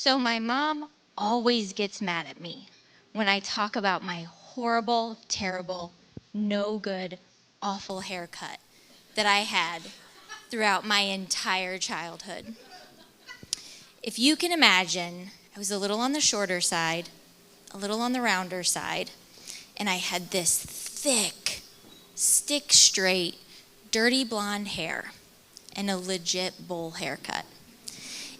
So my mom always gets mad at me when I talk about my horrible, terrible, no good, awful haircut that I had throughout my entire childhood. If you can imagine, I was a little on the shorter side, a little on the rounder side, and I had this thick, stick straight, dirty blonde hair and a legit bowl haircut.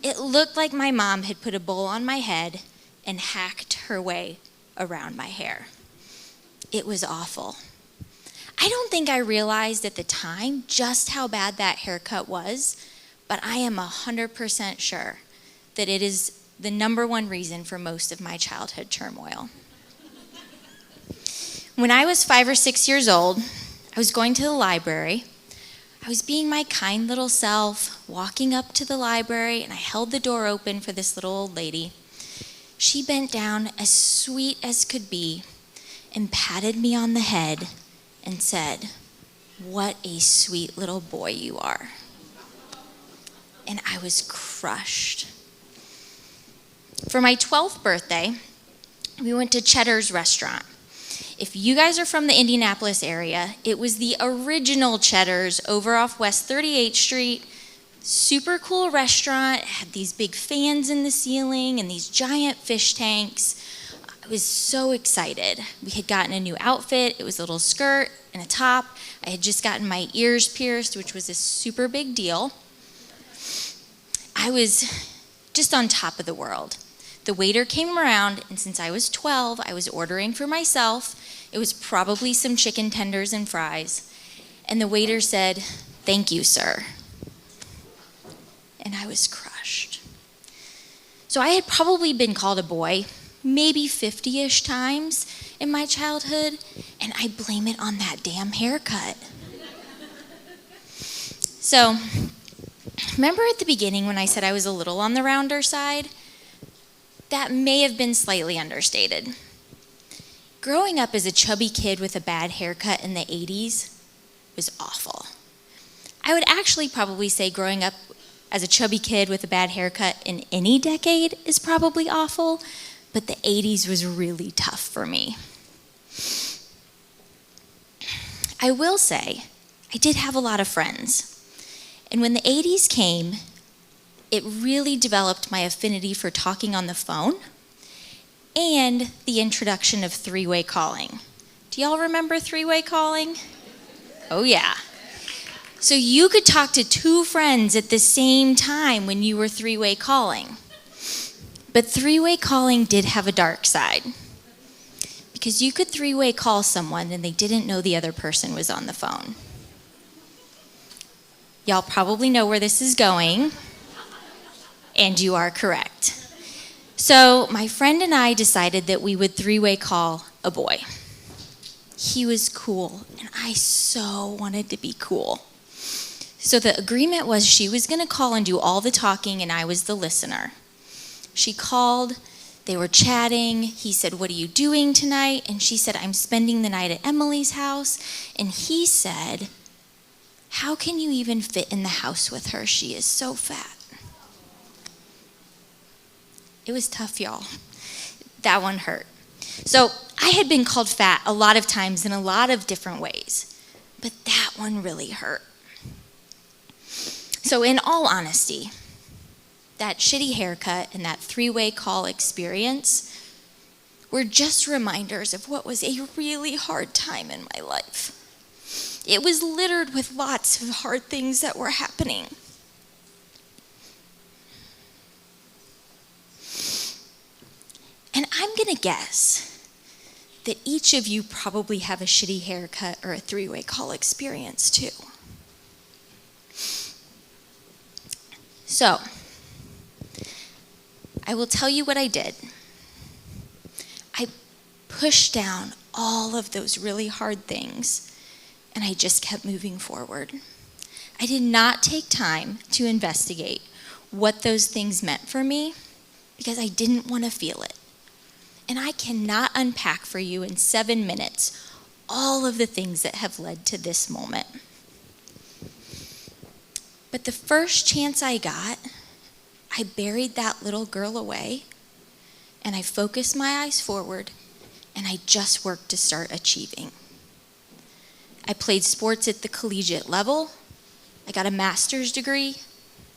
It looked like my mom had put a bowl on my head and hacked her way around my hair. It was awful. I don't think I realized at the time just how bad that haircut was, but I am 100% sure that it is the number one reason for most of my childhood turmoil. When I was 5 or 6 years old, I was going to the library. I was being my kind little self, walking up to the library, and I held the door open for this little old lady. She bent down as sweet as could be and patted me on the head and said, "What a sweet little boy you are." And I was crushed. For my 12th birthday, we went to Cheddar's restaurant. If you guys are from the Indianapolis area, it was the original Cheddar's over off West 38th Street. Super cool restaurant. It had these big fans in the ceiling and these giant fish tanks. I was so excited. We had gotten a new outfit. It was a little skirt and a top. I had just gotten my ears pierced, which was a super big deal. I was just on top of the world. The waiter came around, and since I was 12, I was ordering for myself. It was probably some chicken tenders and fries. And the waiter said, "Thank you, sir." And I was crushed. So I had probably been called a boy maybe 50-ish times in my childhood, and I blame it on that damn haircut. So, remember at the beginning when I said I was a little on the rounder side? That may have been slightly understated. Growing up as a chubby kid with a bad haircut in the 80s was awful. I would actually probably say growing up as a chubby kid with a bad haircut in any decade is probably awful, but the 80s was really tough for me. I will say, I did have a lot of friends. And when the 80s came, it really developed my affinity for talking on the phone and the introduction of three-way calling. Do y'all remember three-way calling? Oh yeah. So you could talk to two friends at the same time when you were three-way calling. But three-way calling did have a dark side, because you could three-way call someone and they didn't know the other person was on the phone. Y'all probably know where this is going. And you are correct. So my friend and I decided that we would three-way call a boy. He was cool, and I so wanted to be cool. So the agreement was she was going to call and do all the talking, and I was the listener. She called, they were chatting. He said, "What are you doing tonight?" And she said, "I'm spending the night at Emily's house." And he said, "How can you even fit in the house with her? She is so fat." It was tough, y'all. That one hurt. So I had been called fat a lot of times in a lot of different ways, but that one really hurt. So in all honesty, that shitty haircut and that three-way call experience were just reminders of what was a really hard time in my life. It was littered with lots of hard things that were happening. And I'm going to guess that each of you probably have a shitty haircut or a three-way call experience too. So, I will tell you what I did. I pushed down all of those really hard things, and I just kept moving forward. I did not take time to investigate what those things meant for me because I didn't want to feel it. And I cannot unpack for you in 7 minutes all of the things that have led to this moment. But the first chance I got, I buried that little girl away, and I focused my eyes forward, and I just worked to start achieving. I played sports at the collegiate level. I got a master's degree,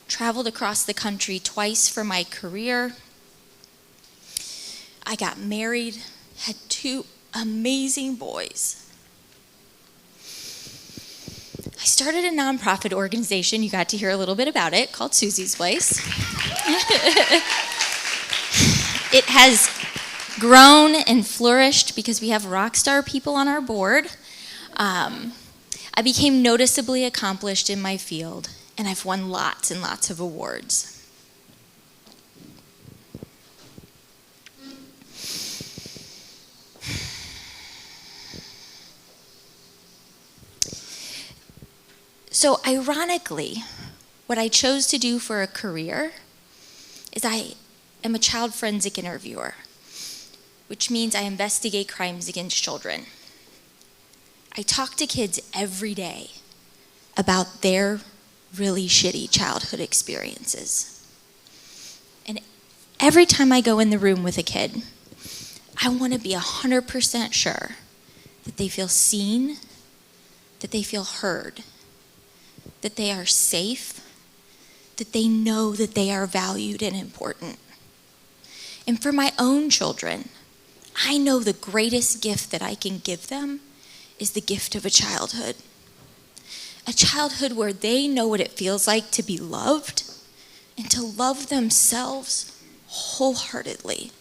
traveled across the country twice for my career. I got married, had 2 amazing boys. I started a nonprofit organization, you got to hear a little bit about it, called Susie's Place. It has grown and flourished because we have rock star people on our board. I became noticeably accomplished in my field, and I've won lots and lots of awards. So ironically, what I chose to do for a career is I am a child forensic interviewer, which means I investigate crimes against children. I talk to kids every day about their really shitty childhood experiences. And every time I go in the room with a kid, I want to be 100% sure that they feel seen, that they feel heard, that they are safe, that they know that they are valued and important. And for my own children, I know the greatest gift that I can give them is the gift of a childhood. A childhood where they know what it feels like to be loved and to love themselves wholeheartedly.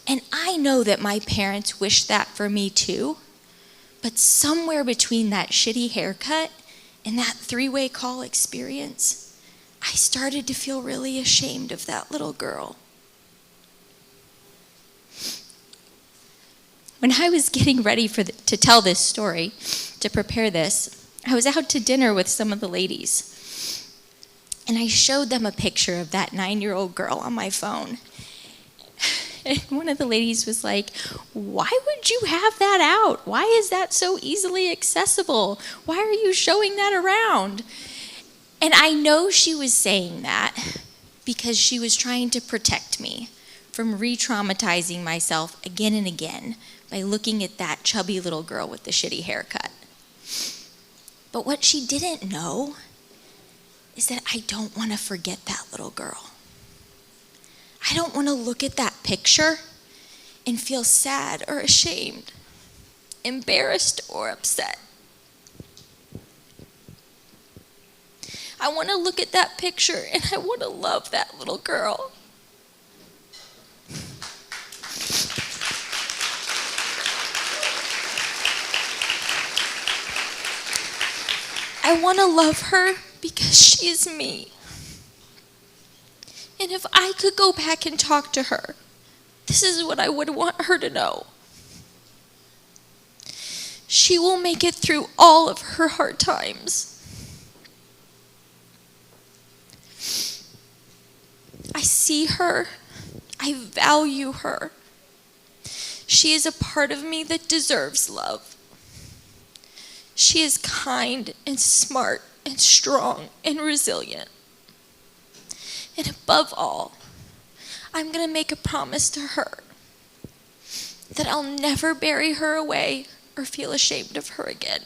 And I know that my parents wished that for me too, but somewhere between that shitty haircut and that 3-way call experience, I started to feel really ashamed of that little girl. When I was getting ready to tell this story, to prepare this, I was out to dinner with some of the ladies. And I showed them a picture of that 9-year-old girl on my phone. And one of the ladies was like, "Why would you have that out? Why is that so easily accessible? Why are you showing that around?" And I know she was saying that because she was trying to protect me from re-traumatizing myself again and again by looking at that chubby little girl with the shitty haircut. But what she didn't know is that I don't want to forget that little girl. I don't want to look at that picture and feel sad or ashamed, embarrassed or upset. I want to look at that picture and I want to love that little girl. I want to love her because she is me. And if I could go back and talk to her, this is what I would want her to know. She will make it through all of her hard times. I see her. I value her. She is a part of me that deserves love. She is kind and smart and strong and resilient. And above all, I'm going to make a promise to her that I'll never bury her away or feel ashamed of her again.